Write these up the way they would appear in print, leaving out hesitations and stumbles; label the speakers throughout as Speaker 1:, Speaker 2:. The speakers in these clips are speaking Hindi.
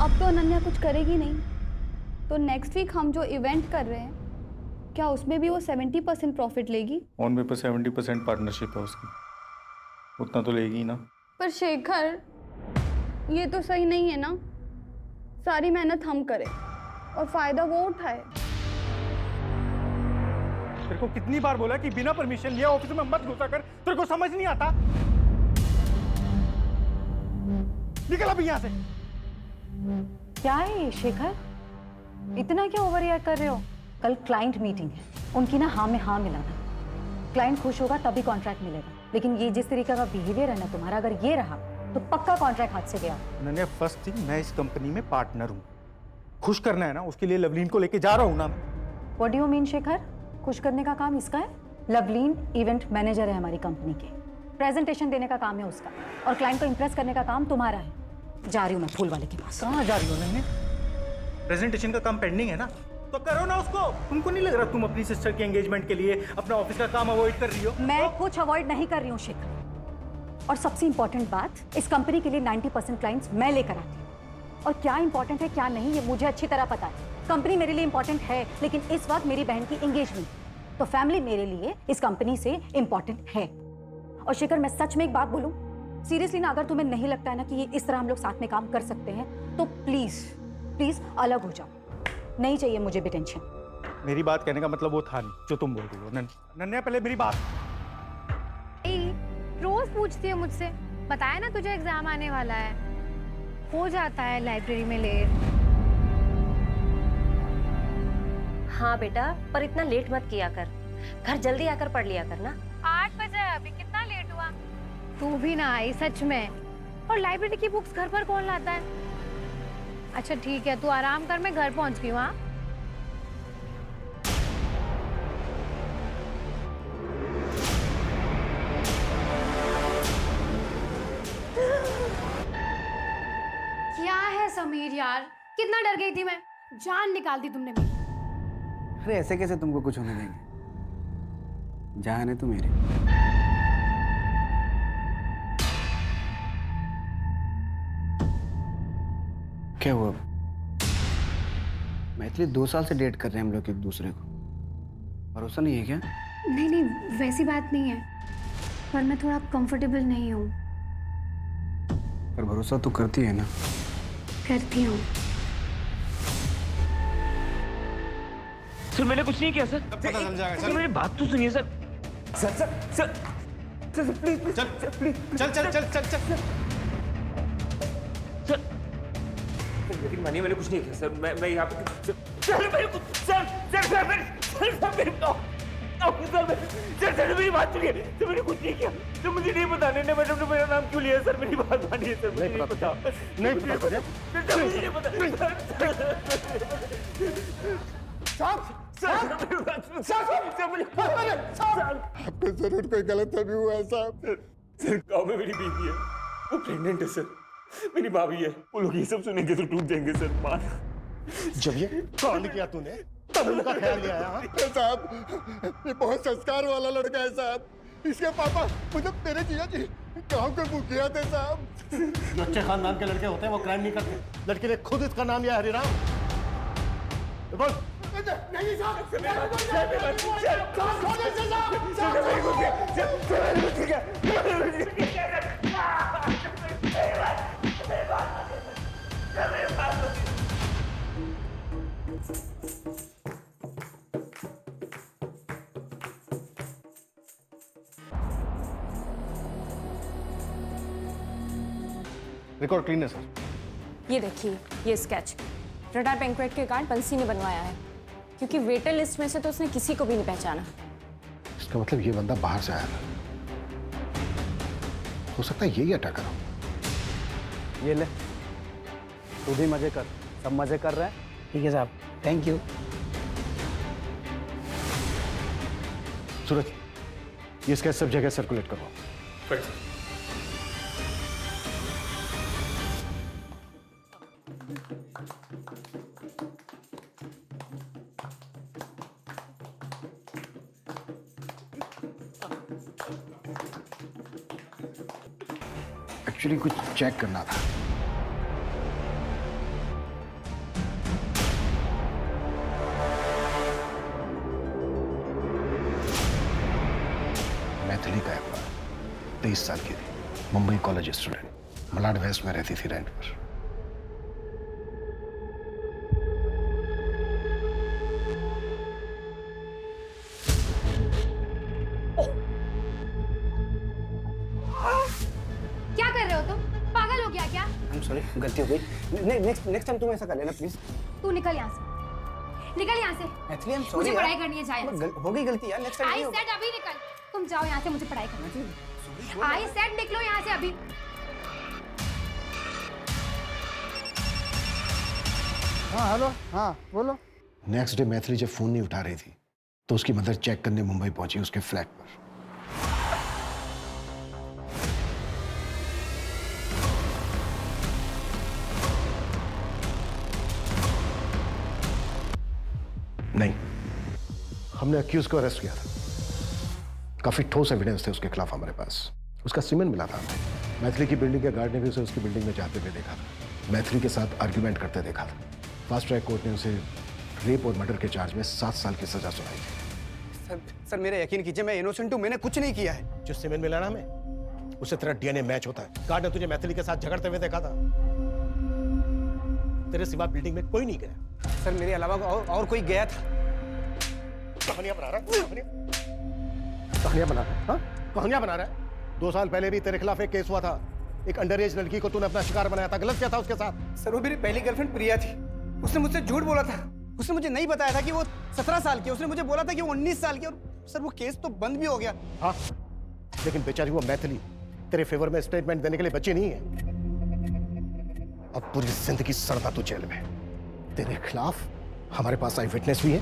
Speaker 1: अब तो अनन्या कुछ करेगी नहीं, तो नेक्स्ट वीक हम जो इवेंट कर रहे हैं क्या उसमें भी वो 70% प्रॉफिट लेगी?
Speaker 2: ऑन पेपर 70% पार्टनरशिप है उसकी, उतना तो लेगी ही ना।
Speaker 1: पर शेखर, ये तो सही नहीं है ना। सारी मेहनत हम करें और फायदा वो उठाए।
Speaker 3: तेरे को कितनी बार बोला कि बिना परमिशन लिए ऑफिस में मत घुसा कर, तेरे को समझ नहीं आता? निकल अभी यहाँ से।
Speaker 4: क्या है ये शेखर, इतना क्या ओवर रिएक्ट कर रहे हो? कल क्लाइंट मीटिंग है, उनकी ना हाँ में हाँ मिलाना। क्लाइंट खुश होगा तभी कॉन्ट्रैक्ट मिलेगा, लेकिन ये जिस तरीके का बिहेवियर है ना तुम्हारा, अगर ये रहा तो पक्का कॉन्ट्रैक्ट हाथ से गया।
Speaker 3: अनन्या, फर्स्ट थिंग, मैं इस कंपनी में पार्टनर हूँ। खुश करना है ना, उसके लिए लवलीन को लेके जा रहा हूँ ना।
Speaker 4: What do you mean Shekhar? खुश करने का काम इसका है? लवलीन इवेंट मैनेजर है हमारी कंपनी के, प्रेजेंटेशन देने का काम है उसका, और क्लाइंट को इंप्रेस करने का काम तुम्हारा है। जा रही हूँ मैं फूल वाले के पास।
Speaker 3: कहाँ जा रही हो अनन्या? प्रेजेंटेशन का काम पेंडिंग है ना, तो करो ना उसको। तुमको नहीं लग रहा तुम अपनी सिस्टर के एंगेजमेंट के लिए अपना ऑफिस का काम अवॉइड कर रही हो?
Speaker 4: मैं कुछ अवॉइड नहीं कर रही हूँ शेखर, और सबसे इंपॉर्टेंट बात, इस कंपनी के लिए 90% क्लाइंट्स मैं लेकर आती हूँ, और क्या इंपॉर्टेंट है क्या नहीं ये मुझे अच्छी तरह पता है। कंपनी मेरे लिए इंपॉर्टेंट है, लेकिन इस वक्त मेरी बहन की एंगेजमेंट, तो फैमिली मेरे लिए इस कंपनी से इंपॉर्टेंट है। और शेखर, मैं सच में एक बात बोलूं, सीरियसली ना, अगर तुम्हें नहीं लगता है ना कि ये इस तरह हम लोग साथ में काम कर सकते हैं, तो प्लीज प्लीज अलग हो जाओ। नहीं चाहिए मुझे भी टेंशन।
Speaker 3: मेरी बात कहने का मतलब वो था नहीं जो तुम बोल रही हो। अनन्या, पहले मेरी बात।
Speaker 5: रोज पूछती है मुझसे, बताया ना तुझे एग्जाम आने वाला है, हो जाता है लाइब्रेरी में लेट।
Speaker 6: हाँ बेटा, पर इतना लेट मत किया कर, घर जल्दी आकर पढ़ लिया कर ना।
Speaker 5: 8 बजे अभी कितना लेट हुआ? तू भी ना आई सच में। और लाइब्रेरी की बुक्स घर पर कौन लाता है? अच्छा ठीक है, तू आराम कर, मैं घर पहुंच गई हूँ। हाँ, क्या है समीर यार, कितना डर गई थी मैं, जान निकाल दी तुमने मेरी।
Speaker 7: अरे ऐसे कैसे तुमको कुछ होने देंगे? जान है तू मेरी। क्या हुआ? मैथिली 2 साल से डेट कर रहे हैं हम लोग एक दूसरे को, भरोसा नहीं है क्या?
Speaker 5: नहीं नहीं, वैसी बात नहीं है, पर मैं थोड़ा कंफर्टेबल नहीं हूँ।
Speaker 7: पर भरोसा तो करती है ना?
Speaker 5: करती हूँ।
Speaker 8: सर मैंने कुछ नहीं किया सर।
Speaker 3: पता चल जाएगा।
Speaker 8: सर मेरी बात तो सुनिए sir. Sir sir sir sir please
Speaker 3: चल प्लीज, चल चल चल चल चल।
Speaker 8: सर लेकिन मानिए मैंने कुछ नहीं किया सर। मैं यहाँ पे सर मेरे को सर सर सर मेरे सर मेरे सर मेरी बात सुनिए सर। मैंने कुछ नहीं किया तो मुझे नहीं पता। नहीं मैडम ने मेरा नाम क्यों लिया सर? मेरी बात मानिए सर, मुझे नहीं पता।
Speaker 3: नहीं पता
Speaker 8: सर मुझे नहीं पता।
Speaker 9: आपको जरूर कोई गलतफहमी हुआ है साहब।
Speaker 8: सर गाँव में मेरी बीवी है, वो प्रेग्नेंट है सर, मेरी भाभी है। वो लोग ये सब सुनेंगे तो टूट जाएंगे सर। मान
Speaker 9: जब ये कांड किया तूने तब उनका ख्याल नहीं आया? साहब, ये बहुत संस्कार वाला लड़का है साहब। इसके पापा मतलब तेरे जीजा जी गाँव के मुखिया थे साहब। जो अच्छे खानदान के लड़के होते हैं वो क्राइम नहीं करते। लड़के ने खुद इसका नाम लिया हरिराम। बोल। नहीं
Speaker 3: रिकॉर्ड क्लीन है सर।
Speaker 10: ये देखिए, ये स्केच रडार बैंक्वेट के गार्ड बंसी ने बनवाया है, क्योंकि वेटर लिस्ट में से तो उसने किसी को भी नहीं पहचाना।
Speaker 9: इसका मतलब ये बंदा बाहर से आया था। हो सकता है यही अटैकर हो।
Speaker 7: ये ले, तू भी मजे कर, सब मजे कर रहे हैं। ठीक है साहब, थैंक यू।
Speaker 9: सूरज, ये स्केच सब जगह सर्कुलेट करवाओ।
Speaker 7: एक्चुअली कुछ चेक करना था।
Speaker 9: 23 साल की थी, Mumbai college student, Malad west में रहती थी रेंट पर।
Speaker 5: क्या कर रहे हो तुम? पागल हो गया क्या?
Speaker 7: सॉरी, गलती हो गई। नेक्स्ट टाइम तुम ऐसा कर लेना प्लीज।
Speaker 5: तू निकल यहाँ से, निकल यहाँ से।
Speaker 7: मैथिली, I'm sorry
Speaker 5: मुझे
Speaker 7: यार।
Speaker 5: पढ़ाई करनी है, जाए।
Speaker 7: हो गई गलती यार, नेक्स्ट टाइम
Speaker 5: आई
Speaker 7: नहीं होगा।
Speaker 5: सेड अभी निकल। तुम जाओ यहाँ से, मुझे पढ़ाई करनी है। आई सेड निकलो यहाँ से अभी।
Speaker 7: हाँ हेलो, हाँ बोलो।
Speaker 9: नेक्स्ट डे मैथिली जब फोन नहीं उठा रही थी तो उसकी मदर चेक करने मुंबई पहुंची उसके फ्लैट पर। नहीं, हमने अक्यूज को अरेस्ट किया था। काफी ठोस एविडेंस थे उसके खिलाफ हमारे पास। उसका सीमेंट मिला था हमें। मैथिली की बिल्डिंग के गार्ड ने भी उसे उसकी बिल्डिंग में जाते हुए देखा था। मैथिली के साथ आर्ग्यूमेंट करते देखा था। फास्ट ट्रैक कोर्ट ने उसे रेप और मर्डर के चार्ज में 7 साल की सजा सुनाई थी।
Speaker 7: सर मेरा यकीन कीजिए, मैं इनोसेंट हूँ, मैंने कुछ नहीं किया है।
Speaker 9: जो सीमेंट मिला ना हमें, उससे तेरा डीएनए मैच होता है। गार्ड ने तुझे मैथिली के साथ झगड़ते हुए देखा था। तेरे सिवा बिल्डिंग में कोई नहीं गया।
Speaker 7: सर मेरे अलावा और कोई गया था।
Speaker 9: कहानियां बना रहा है, कहानियां बना रहा है, हाँ? कहानियां बना रहा है। 2 साल पहले भी तेरे खिलाफ एक केस हुआ था। एक अंडर एज लड़की को तूने अपना शिकार बनाया था। गलत क्या था उसके साथ?
Speaker 7: सर वो मेरी पहली गर्लफ्रेंड प्रिया थी। उसने मुझसे झूठ बोला था। उसने मुझे नहीं बताया था कि वो 17 साल की है। उसने मुझे बोला था कि वो 19 साल की। और सर वो केस तो बंद भी हो गया।
Speaker 9: हाँ, लेकिन बेचारी वो मैथिली तेरे फेवर में स्टेटमेंट देने के लिए बची नहीं है। अब पूरी जिंदगी सड़ता तू जेल में। तेरे खिलाफ हमारे पास आई विटनेस भी है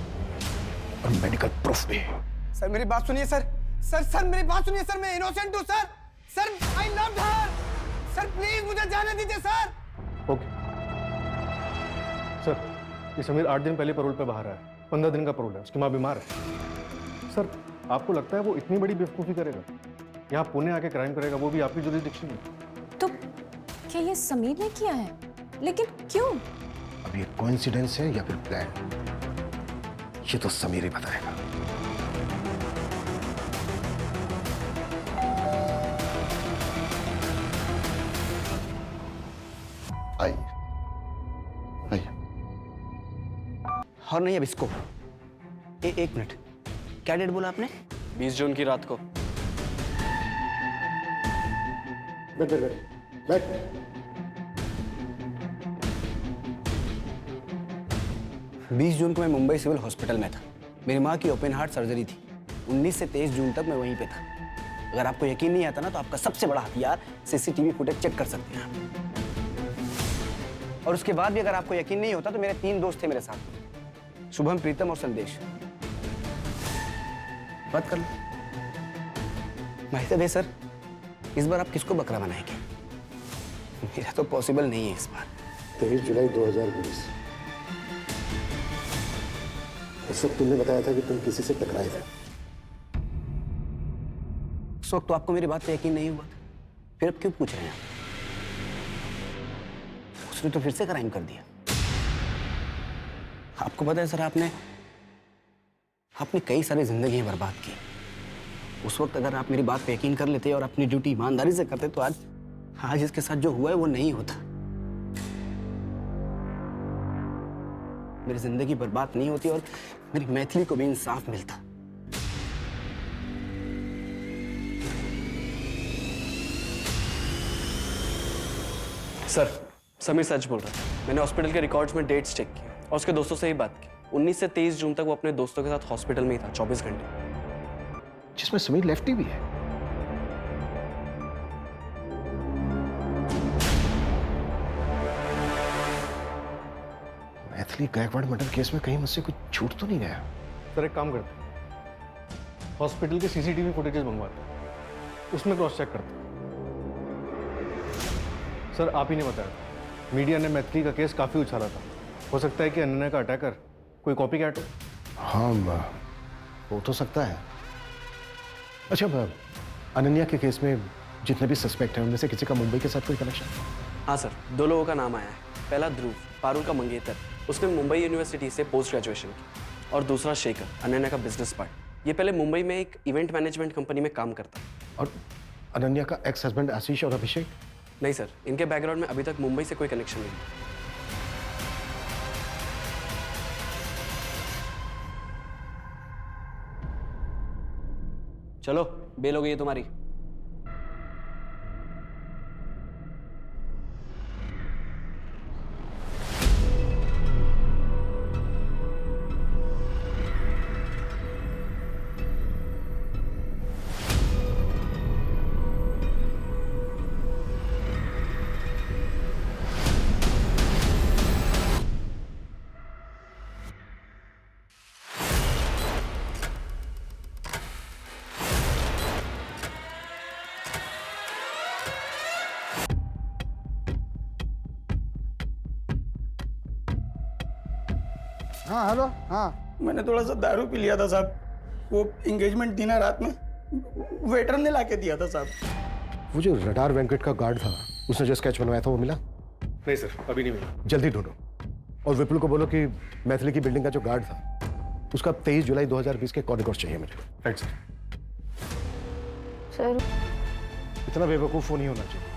Speaker 9: और मेडिकल प्रूफ भी है।
Speaker 7: सर मेरी बात सुनिए सर। सर मेरी बात सुनिए सर। मैं इनोसेंट हूँ sir. Sir I loved her. Sir please मुझे जाने दीजिए सर।
Speaker 2: ओके सर, ये समीर 8 दिन पहले पैरोल पे बाहर आया। 15 दिन का पैरोल है, उसकी माँ बीमार है। सर आपको लगता है वो इतनी बड़ी बेवकूफ़ी करेगा? यहाँ पुणे आके क्राइम करेगा, वो भी आपकी जुरिडिक्शन में?
Speaker 10: तो क्या ये समीर ने किया है? लेकिन क्यों?
Speaker 9: अब ये कोइंसिडेंस है या फिर प्लान, ये तो समीर ही बताएगा। आइए आइए।
Speaker 7: और नहीं अब इसको। एक मिनट, क्या डेट बोला आपने?
Speaker 11: 20 जून की रात को।
Speaker 9: बैठ बैठ बैठ बैठ।
Speaker 7: 20 जून को मैं मुंबई सिविल हॉस्पिटल में था। मेरी माँ की ओपन हार्ट सर्जरी थी। 19 से 23 जून तक मैं वहीं पे था। अगर आपको यकीन नहीं आता ना तो आपका सबसे बड़ा हथियार सीसीटीवी फुटेज चेक कर सकते हैं आप। और उसके बाद भी अगर आपको यकीन नहीं होता तो मेरे 3 दोस्त थे मेरे साथ, शुभम, प्रीतम और संदेश। बात कर लो। माहिर सर, इस बार आप किसको बकरा बनाएंगे? मेरा तो पॉसिबल नहीं है इस बार।
Speaker 9: 23 जुलाई 2020। इस वक्त तुमने बताया था कि तुम किसी से टकराए थे।
Speaker 7: उस वक्त तो आपको मेरी बात पे यकीन नहीं हुआ था, फिर अब क्यों पूछ रहे हैं आप? उसने तो फिर से क्राइम कर दिया। आपको पता है सर, आपने कई सारी जिंदगी बर्बाद की। उस वक्त अगर आप मेरी बात पे यकीन कर लेते और अपनी ड्यूटी ईमानदारी से करते तो आज इसके साथ जो हुआ है वो नहीं होता। मेरी जिंदगी बर्बाद नहीं होती और मेरी मैथिली को भी इंसाफ मिलता।
Speaker 11: सर समीर सच बोल रहा है। मैंने हॉस्पिटल के रिकॉर्ड्स में डेट्स चेक किए और उसके दोस्तों से ही बात की। 19 से 23 जून तक वो अपने दोस्तों के साथ हॉस्पिटल में ही था, 24 घंटे।
Speaker 9: जिसमें समीर लेफ्टी भी है। मैथिली गायकवाड़ मर्डर केस में कहीं मुझसे कुछ छूट तो नहीं गया?
Speaker 2: सर एक काम करते हैं, हॉस्पिटल के सीसीटीवी फुटेजेस मंगवाते हैं, उसमें क्रॉस चेक करते हैं। सर आप ही ने बताया, मीडिया ने मैथिली का केस काफ़ी उछाला था। हो सकता है कि अनन्या का अटैकर कोई कॉपी कैट हो।
Speaker 9: हाँ, हो तो सकता है। अच्छा, अनन्या के केस में जितने भी सस्पेक्ट हैं उनमें से किसी का मुंबई के साथ कोई कनेक्शन?
Speaker 11: हाँ सर, 2 लोगों का नाम आया है। पहला ध्रुव, पारुल का मंगेतर, उसने मुंबई यूनिवर्सिटी से पोस्ट ग्रेजुएशन की। और दूसरा शेखर, अनन्या का बिजनेस पार्टनर। ये पहले मुंबई में एक इवेंट मैनेजमेंट कंपनी में काम करता।
Speaker 9: और अनन्या का एक्स हस्बैंड आशीष और अभिषेक?
Speaker 11: नहीं सर, इनके बैकग्राउंड में अभी तक मुंबई से कोई कनेक्शन नहीं। चलो, बेल हो गई है तुम्हारी।
Speaker 7: हाँ हेलो। हाँ, मैंने थोड़ा सा दारू पी लिया था साहब। वो एंगेजमेंट थी ना रात में, वेटर ने लाके दिया था साहब।
Speaker 9: वो जो रडार वेंकट का गार्ड था, उसने जो स्केच बनवाया था वो मिला?
Speaker 2: नहीं सर, अभी नहीं मिला।
Speaker 9: जल्दी ढूंढो और विपुल को बोलो कि मैथिली की बिल्डिंग का जो गार्ड था उसका 23 जुलाई 2020 के कॉर्ड रिकॉर्ड चाहिए मुझे।
Speaker 2: Right sir.
Speaker 1: सर
Speaker 9: इतना बेवकूफ़ नहीं होना चाहिए।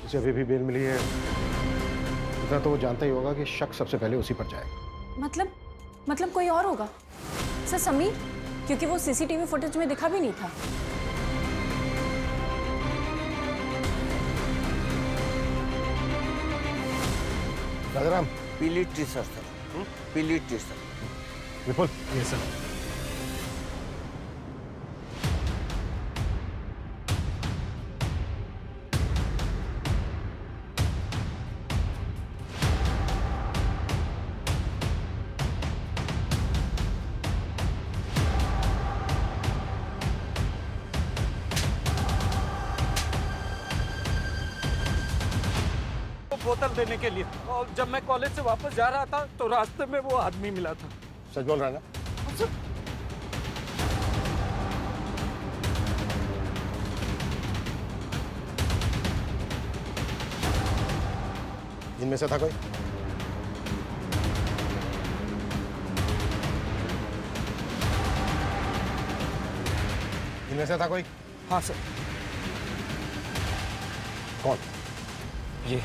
Speaker 9: उसे अभी भी बेल मिली है, इतना तो वो जानता ही होगा कि शक सबसे पहले उसी पर जाएगा।
Speaker 10: मतलब कोई और होगा सर? समीर, क्योंकि वो सीसीटीवी फुटेज में दिखा भी नहीं था।
Speaker 9: राजाराम,
Speaker 7: पीली टी शर्ट सर, पीली टी शर्ट।
Speaker 9: विपुल।
Speaker 2: ये सर।
Speaker 12: बोतल देने के लिए, और जब मैं कॉलेज से वापस जा रहा था तो रास्ते में वो आदमी मिला था।
Speaker 9: सच बोल रहा है ना? इनमें से था कोई? इनमें से था कोई?
Speaker 12: हाँ सर।
Speaker 9: कौन?
Speaker 12: ये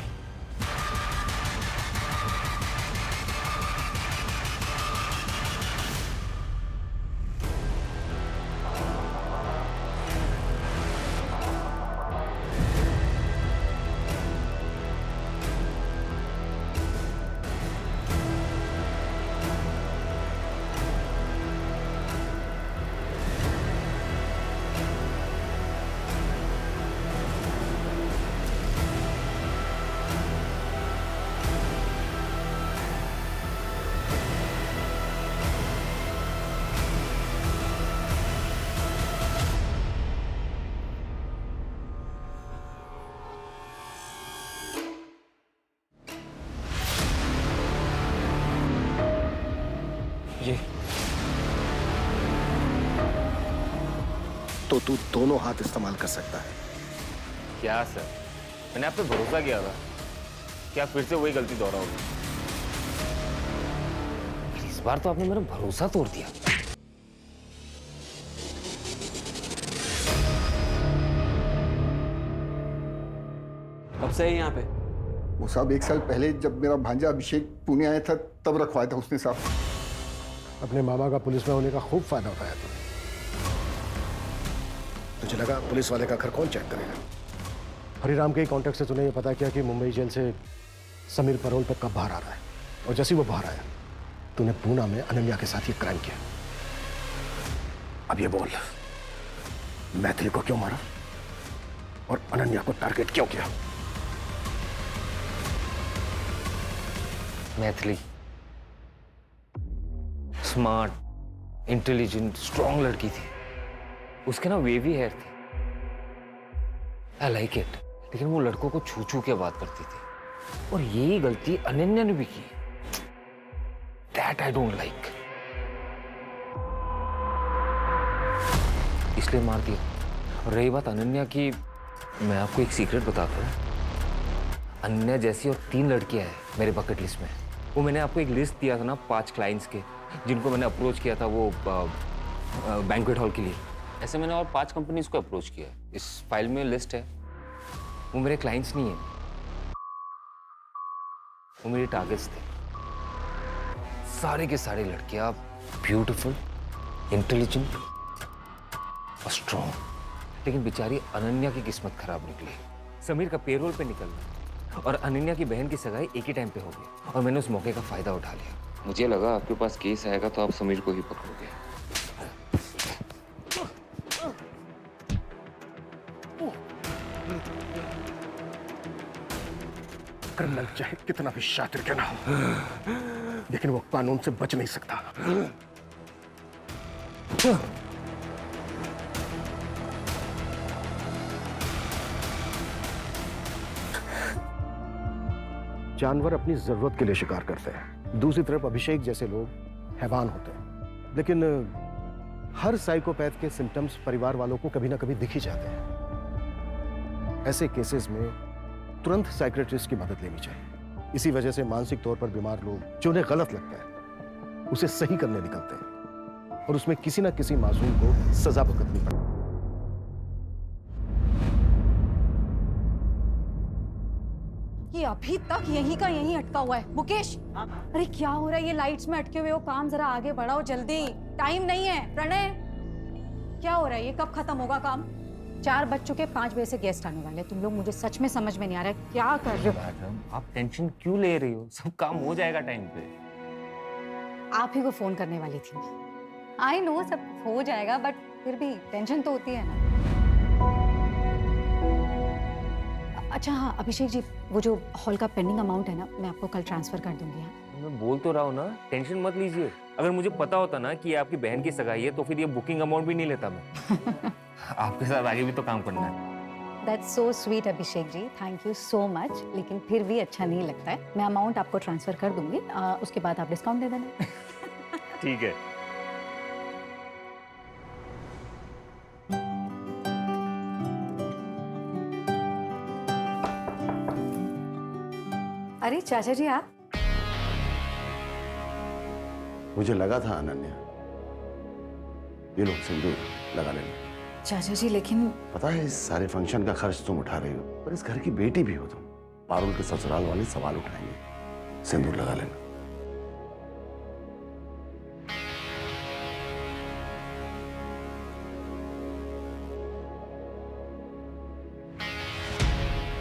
Speaker 9: तो तू दोनों हाथ इस्तेमाल कर सकता है।
Speaker 8: क्या सर, मैंने आप पे भरोसा किया था, क्या फिर से वही गलती दोहराओगे? इस बार तो आपने मेरा भरोसा तोड़ दिया।
Speaker 11: कब से है यहाँ पे?
Speaker 9: वो साहब 1 साल पहले जब मेरा भांजा अभिषेक पुणे आया था तब रखवाया था उसने साहब। अपने मामा का पुलिस में होने का खूब फायदा उठाया था। तुझे लगा पुलिस वाले का घर कौन चेक करेगा? हरिराम के ही कॉन्टेक्ट से तूने ये पता किया कि मुंबई जेल से समीर पैरोल पर कब बाहर आ रहा है, और जैसे ही वो बाहर आया तूने पूना में अनन्या के साथ ये क्राइम किया। अब ये बोल, मैथिली को क्यों मारा और अनन्या को टारगेट क्यों किया?
Speaker 8: मैथिली स्मार्ट, इंटेलिजेंट, स्ट्रॉन्ग लड़की थी। उसके ना वेवी हेयर थे, आई लाइक इट। लेकिन वो लड़कों को छू छू के बात करती थी, और यही गलती अनन्या ने भी की। दैट आई डोंट लाइक, इसलिए मार दिया। और रही बात अनन्या की, मैं आपको एक सीक्रेट बताता हूँ। अनन्या जैसी और 3 लड़कियां हैं मेरे बकेट लिस्ट में। वो मैंने आपको एक लिस्ट दिया था ना 5 क्लाइंट्स के, जिनको मैंने अप्रोच किया था वो बैंक्वेट हॉल के लिए। ऐसे मैंने और 5 कंपनीज को अप्रोच किया है। इस फाइल में लिस्ट है, वो मेरे क्लाइंट्स नहीं है, वो मेरे टारगेट्स थे। सारे के सारे लड़के, आप ब्यूटीफुल, इंटेलिजेंट और स्ट्रॉन्ग, लेकिन बेचारी अनन्या की किस्मत खराब निकली। समीर का पेरोल पे निकलना और अनन्या की बहन की सगाई एक ही टाइम पे हो गई और मैंने उस मौके का फायदा उठा लिया। मुझे लगा आपके पास केस आएगा तो आप समीर को ही पकड़ोगे।
Speaker 9: कर्नल चाहे कितना भी शातिर क्यों ना हो, लेकिन वो कानून से बच नहीं सकता। जानवर अपनी जरूरत के लिए शिकार करते हैं, दूसरी तरफ अभिषेक जैसे लोग हैवान होते हैं। लेकिन हर साइकोपैथ के सिम्टम्स परिवार वालों को कभी ना कभी दिख ही जाते हैं। ऐसे केसेस में तुरंत साइकियाट्रिस्ट की मदद लेनी चाहिए। इसी वजह से मानसिक तौर पर बीमार लोग जो उन्हें गलत लगता है उसे सही करने निकलते हैं और उसमें किसी ना किसी मासूम को सजा भुगतनी पड़ती है।
Speaker 4: ये अभी तक यहीं का यहीं अटका हुआ है। मुकेश, अरे क्या हो रहा है? ये लाइट्स में अटके हुए हो, काम जरा आगे बढ़ाओ जल्दी, टाइम नहीं है। प्रणय, क्या हो रहा है? ये कब खत्म होगा काम? 4 बज चुके, 5 बजे से गेस्ट आने वाले। तुम लोग, मुझे सच में समझ में नहीं आ रहा है क्या कर रहे हो।
Speaker 8: मैडम, आप टेंशन क्यों ले रही हो? सब काम हो जाएगा टाइम पे।
Speaker 4: आप ही को फोन करने वाली थी मैं। आई नो सब हो जाएगा, बट फिर भी टेंशन तो होती है ना। अच्छा हाँ अभिषेक जी, वो जो हॉल का पेंडिंग अमाउंट है ना, मैं आपको कल ट्रांसफर कर दूंगी। हाँ,
Speaker 8: मैं बोल तो रहा हूँ ना, टेंशन मत लीजिए। अगर मुझे पता होता ना कि ये आपकी बहन की सगाई है तो फिर ये बुकिंग अमाउंट भी नहीं लेता मैं। आपके साथ आगे भी तो काम करना है।
Speaker 4: That's so sweet Abhishek ji, thank you so much. लेकिन फिर भी अच्छा नहीं लगता है। मैं अमाउंट आपको ट्रांसफर कर दूंगी, उसके बाद आप डिस्काउंट दे देना।
Speaker 8: ठीक है।
Speaker 4: अरे चाचा जी आप?
Speaker 9: मुझे लगा था अनन्या, ये लोग सिंदूर लगा लेना।
Speaker 4: चाचा जी लेकिन
Speaker 9: पता है इस सारे फंक्शन का खर्च तुम उठा रही हो, पर इस घर की बेटी भी हो तुम। पारुल के ससुराल वाले सवाल उठाएंगे, सिंदूर लगा लेना।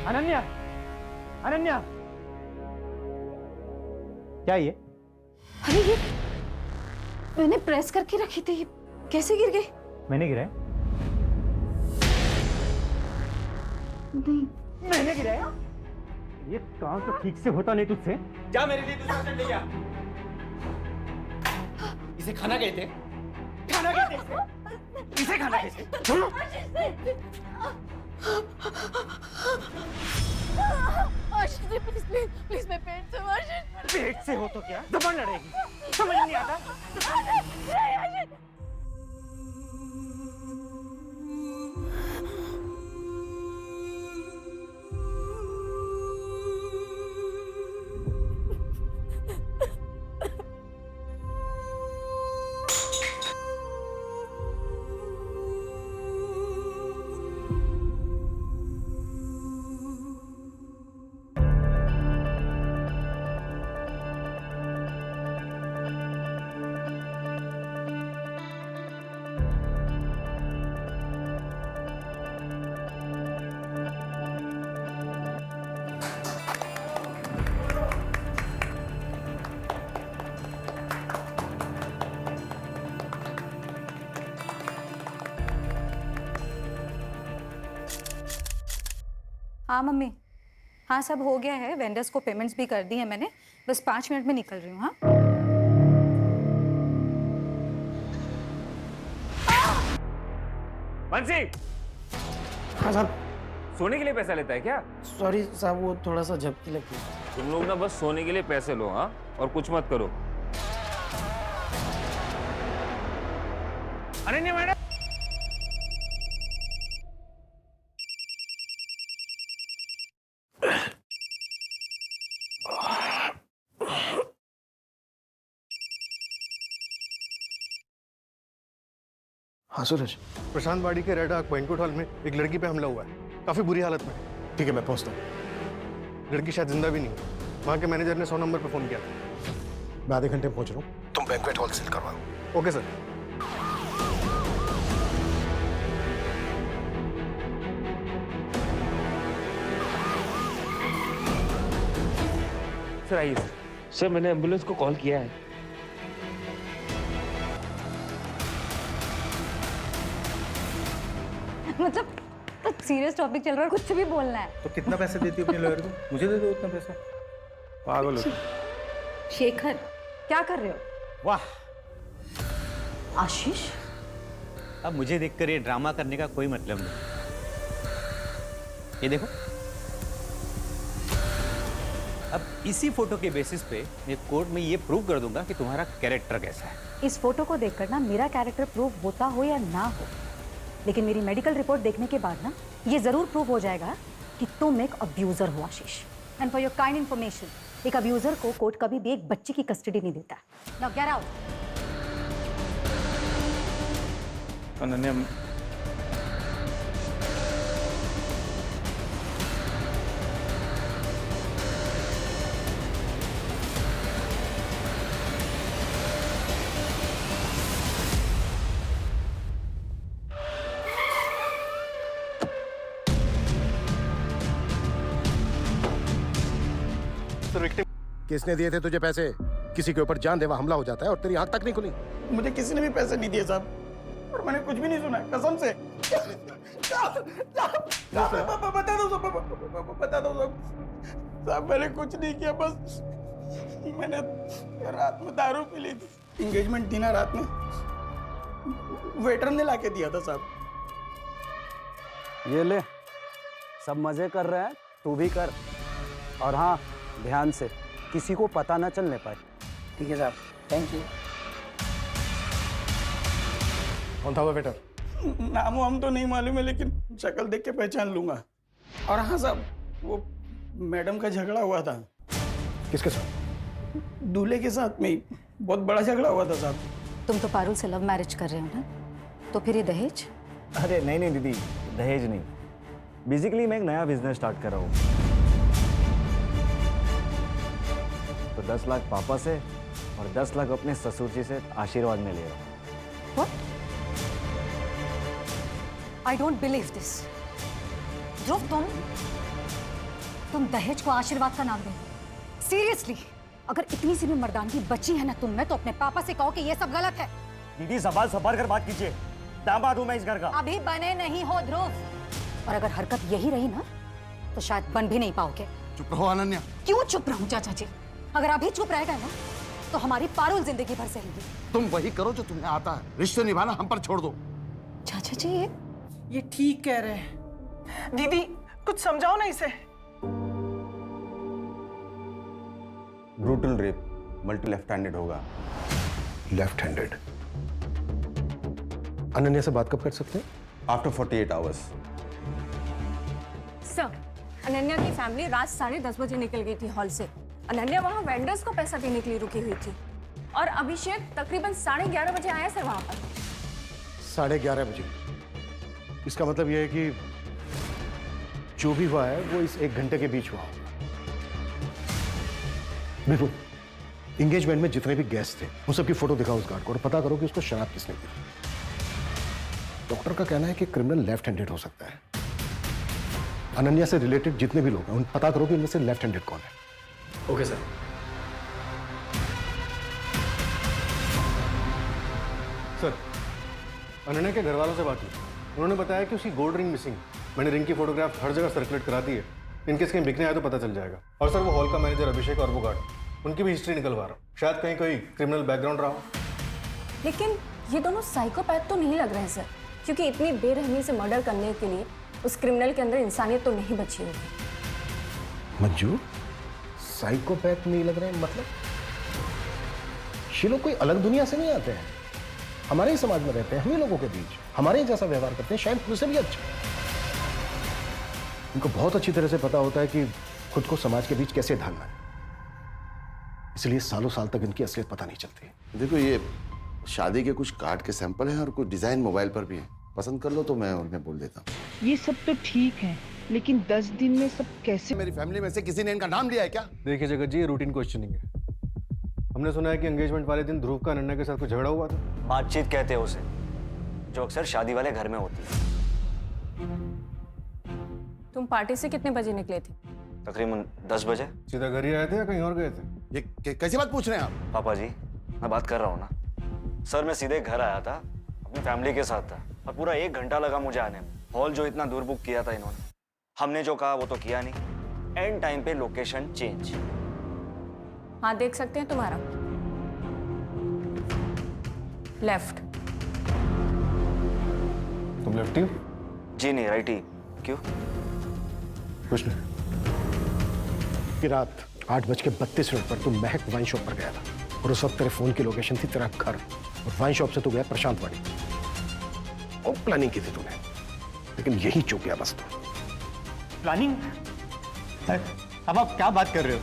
Speaker 3: अनन्या, अनन्या, क्या ये?
Speaker 4: अरे ये मैंने प्रेस करके रखी थी, कैसे गिर गई?
Speaker 3: मैंने गिराया?
Speaker 4: नहीं
Speaker 3: मैंने गिराया? ये काम तो ठीक से होता नहीं तुझसे। जा मेरे लिए दूसरा सेट ले आ। इसे खाना गए थे? खाना गए थे इसे खाना गए थे?
Speaker 1: प्लीज मैं पेट से
Speaker 3: पेट से हो तो क्या जबान लड़ेगी, समझ नहीं आता।
Speaker 4: हाँ मम्मी, हाँ सब हो गया है। वेंडर्स को पेमेंट्स भी कर दी है मैंने, बस 5 मिनट में निकल रही हूँ। हाँ
Speaker 8: बंसी,
Speaker 13: हाँ साहब।
Speaker 8: सोने के लिए पैसा लेता है क्या?
Speaker 13: सॉरी साहब, वो थोड़ा सा झपकी लगी।
Speaker 8: तुम लोग ना बस सोने के लिए पैसे लो, हाँ, और कुछ मत करो।
Speaker 3: अनन्या मैडम,
Speaker 9: हाँ सूरज।
Speaker 2: प्रशांत वाड़ी के रेड आर्क बैंक्वेट हॉल में एक लड़की पे हमला हुआ है, काफी बुरी हालत में।
Speaker 9: ठीक है, मैं पहुंचता हूँ।
Speaker 2: लड़की शायद जिंदा भी नहीं है। वहाँ के मैनेजर ने 100 नंबर पे फोन किया था।
Speaker 9: मैं आधे घंटे में पहुंच रहा हूँ, तुम बैंक्वेट हॉल सील करवा लो।
Speaker 2: Okay sir.
Speaker 8: सर आइए सर, मैंने एम्बुलेंस को कॉल किया है।
Speaker 4: मतलब तो सीरियस टॉपिक चल रहा है, कुछ भी बोलना है।
Speaker 3: तो कितना पैसे देती हो अपने लॉयर को? मुझे दे दो उतना पैसा। पागल हो।
Speaker 4: शेखर, क्या कर रहे हो?
Speaker 14: वाह,
Speaker 4: आशीष,
Speaker 14: अब मुझे देखकर ये ड्रामा करने का कोई मतलब नहीं। ये देखो, अब इसी फोटो के बेसिस पे मैं कोर्ट में ये प्रूव कर दूंगा कि तुम्हारा कैरेक्टर कैसा है।
Speaker 4: इस फोटो को देखकर ना मेरा कैरेक्टर प्रूव होता हो या ना हो, लेकिन मेरी मेडिकल रिपोर्ट देखने के बाद ना ये जरूर प्रूव हो जाएगा कि तुम एक अब्यूजर हो Ashish. And for your kind information, एक अब्यूजर को कोर्ट कभी भी एक बच्ची की कस्टडी नहीं देता। Now get out.
Speaker 3: अनन्या,
Speaker 9: किसने दिए थे तुझे पैसे? किसी के ऊपर जानलेवा हमला हो जाता है और तेरी आंख तक नहीं खुली।
Speaker 13: मुझे किसी ने भी पैसे नहीं दिए साहब, और मैंने कुछ भी नहीं सुना, कसम से। बता दो सब। साहब मैंने कुछ नहीं किया, बस मैंने रात में दारू पी ली थी। एंगेजमेंट थी ना रात में, वेटर ने लाके दिया था साहब।
Speaker 7: ये ले, सब मजे कर रहे हैं, तू भी कर। और हाँ, ध्यान से, किसी को पता ना चलने पाए।
Speaker 13: ठीक है साहब, थैंक यू।
Speaker 9: कौन था वो वेटर?
Speaker 13: नाम हम तो नहीं मालूम है, लेकिन शक्ल देख के पहचान लूंगा। और हाँ साहब, वो मैडम का झगड़ा हुआ था।
Speaker 9: किसके साथ?
Speaker 13: दूल्हे के साथ में ही बहुत बड़ा झगड़ा हुआ था साहब।
Speaker 4: तुम तो पारुल से लव मैरिज कर रहे हो ना, तो फिर ये दहेज?
Speaker 15: अरे नहीं दीदी, दहेज नहीं। बेसिकली मैं एक नया बिजनेस स्टार्ट कर रहा हूँ, तो 10 लाख पापा से और 10 लाख अपने ससुर जी से आशीर्वाद में ले रहा हूँ।
Speaker 4: What? I don't believe this. ध्रुव, तुम दहेज को आशीर्वाद का नाम दे? सीरियसली, अगर इतनी सी भी मर्दानगी बची है ना तुम में, तो अपने पापा से कहो कि ये सब गलत है।
Speaker 15: दीदी ज़बान संभाल कर बात कीजिए, दामाद हूं मैं इस घर का।
Speaker 4: अभी बने नहीं हो ध्रुव, और अगर हरकत यही रही ना तो शायद बन भी नहीं पाओगे।
Speaker 9: चुप रहो अनन्या।
Speaker 4: क्यों चुप रहूं चाचा जी? अगर अभी चुप रहेगा ना तो हमारी पारुल जिंदगी भर सहेगी।
Speaker 9: तुम वही करो जो तुम्हें आता है, रिश्ते निभाना हम पर छोड़ दो।
Speaker 4: चाचा जी,
Speaker 13: ये ठीक कह रहे हैं। दीदी कुछ समझाओ ना इसे।
Speaker 16: Brutal rape, multi left handed होगा।
Speaker 9: Left handed? अनन्या से बात कब कर सकते हैं?
Speaker 16: After 48 hours.
Speaker 10: सर, अनन्या की फैमिली रात 10:30 बजे निकल गई थी हॉल से। अनन्या वहाँ वेंडर्स को पैसा देने के लिए रुकी हुई थी, और अभिषेक तकरीबन 11:30 बजे आया सर वहाँ पर।
Speaker 9: 11:30 बजे? इसका मतलब यह है कि जो भी हुआ है वो इस 1 घंटे के बीच हुआ। बिल्कुल, एंगेजमेंट में जितने भी गेस्ट थे उन सबकी फोटो दिखाओ उस गार्ड को, और पता करो कि उसको शराब किसने दी। डॉक्टर का कहना है कि क्रिमिनल लेफ्ट हैंडेड हो सकता है। अनन्या से रिलेटेड जितने भी लोग हैं उन पता करो कि इनमें से लेफ्ट हैंडेड कौन है।
Speaker 3: Okay sir.
Speaker 2: सर, अनन्या के घर वालों से बात की, उन्होंने बताया कि उसकी गोल्ड रिंग मिसिंग। मैंने रिंग की फोटोग्राफ हर जगह सर्कुलेट करा दी है, इनकेस कहीं बिकने आए तो पता चल जाएगा। और सर, वो हॉल का मैनेजर अभिषेक और वो गार्ड, उनकी भी हिस्ट्री निकलवा रहा हूँ, शायद कहीं कोई क्रिमिनल बैकग्राउंड रहा हो।
Speaker 10: लेकिन ये दोनों साइकोपैथ तो नहीं लग रहे हैं सर, क्योंकि इतनी बेरहमी से मर्डर करने के लिए उस क्रिमिनल के अंदर इंसानियत तो नहीं बची होगी।
Speaker 9: मंजू, साइकोपैथ नहीं लग रहे हैं मतलब? ये लोग कोई अलग दुनिया से नहीं आते हैं, हमारे ही समाज में रहते हैं, हम ही लोगों के बीच हमारे ही जैसा व्यवहार करते हैं, शायद मुझसे भी अच्छा। इनको बहुत अच्छी तरह से पता होता है कि खुद को समाज के बीच कैसे ढालना है, इसलिए सालों साल तक इनकी असलियत पता नहीं चलती।
Speaker 16: देखो, ये
Speaker 9: शादी के कुछ कार्ड के सैंपल हैं और कुछ डिजाइन मोबाइल पर भी हैं। पसंद कर लो तो मैं उन्हें बोल देता हूँ।
Speaker 17: ये सब तो ठीक है, लेकिन 10 दिन में सब कैसे?
Speaker 9: मेरी फैमिली में से किसी ने इनका नाम लिया है क्या?
Speaker 2: देखिए जगत जी, ये रूटीन क्वेश्चनिंग है। हमने सुना है कि एंगेजमेंट वाले दिन ध्रुव का अनन्या के साथ कुछ झगड़ा हुआ था।
Speaker 15: बातचीत कहते हैं उसे, जो अक्सर शादी वाले घर में होती है।
Speaker 10: तुम पार्टी से कितने बजे निकले थे?
Speaker 15: तकरीबन 10 बजे।
Speaker 2: सीधा घर ही आए थे या कहीं और गए थे?
Speaker 9: ये कैसी बात पूछ रहे हैं आप?
Speaker 15: पापा जी, मैं बात कर रहा हूँ ना सर। मैं सीधे घर आया था, अपनी फैमिली के साथ था, और पूरा 1 घंटा लगा मुझे आने में। हॉल जो इतना दूर बुक किया था इन्होंने, हमने जो कहा वो तो किया नहीं। एंड टाइम पे लोकेशन चेंज।
Speaker 10: हाँ, देख सकते हैं तुम्हारा लेफ्ट।
Speaker 2: तुम लेफ्टी हो?
Speaker 15: जी नहीं, राइट ही। क्यों?
Speaker 2: कुछ नहीं।
Speaker 18: की रात 8:32 पर तू महक वाइन शॉप पर गया था और उस वक्त तेरे फोन की लोकेशन थी तेरा घर, और वाइन शॉप से तू गया प्रशांत वाड़ी। और प्लानिंग की थी तूने, लेकिन यही चूक गया बस तू।
Speaker 3: प्लानिंग? अब आप क्या बात कर रहे हो?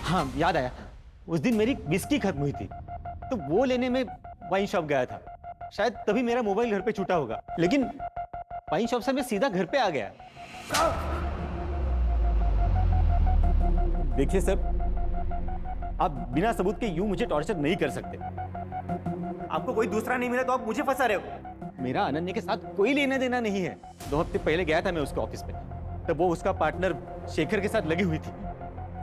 Speaker 3: हाँ, याद आया, उस दिन मेरी विस्की खत्म हुई थी, तो वो लेने में वाइन शॉप गया था। शायद तभी मेरा मोबाइल घर पे छूटा होगा, लेकिन वाइन शॉप से मैं सीधा घर पे आ गया। देखिए सर, आप बिना सबूत के यूं मुझे टॉर्चर नहीं कर सकते। आपको कोई दूसरा नहीं मिला तो आप मुझे फंसा रहे हो। मेरा अनन्या के साथ कोई लेना देना नहीं है। 2 हफ्ते पहले गया था मैं उसके ऑफिस में, तब वो उसका पार्टनर शेखर के साथ लगी हुई थी।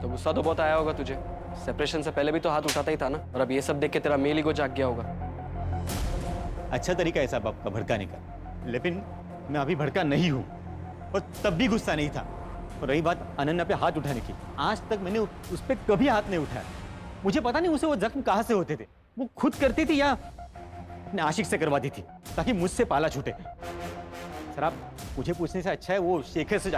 Speaker 11: तो गुस्सा तो बहुत आया होगा तुझे। सेपरेशन से पहले भी तो हाथ उठाता ही था ना, और अब ये सब देख के तेरा मेल ईगो जाग गया होगा।
Speaker 3: अच्छा तरीका है साहब आपका भड़काने का, लेकिन मैं अभी भड़का नहीं हूँ, और तब भी गुस्सा नहीं था। और रही बात अनन्या पे हाथ उठाने की, आज तक मैंने उस पर कभी हाथ नहीं उठाया। मुझे पता नहीं उसे वो जख्म कहाँ से होते थे, वो खुद करती थी या अपने आशिक से करवाती थी, ताकि मुझसे पाला छूटे। सर आप मुझे पूछने से अच्छा है वो शेखर से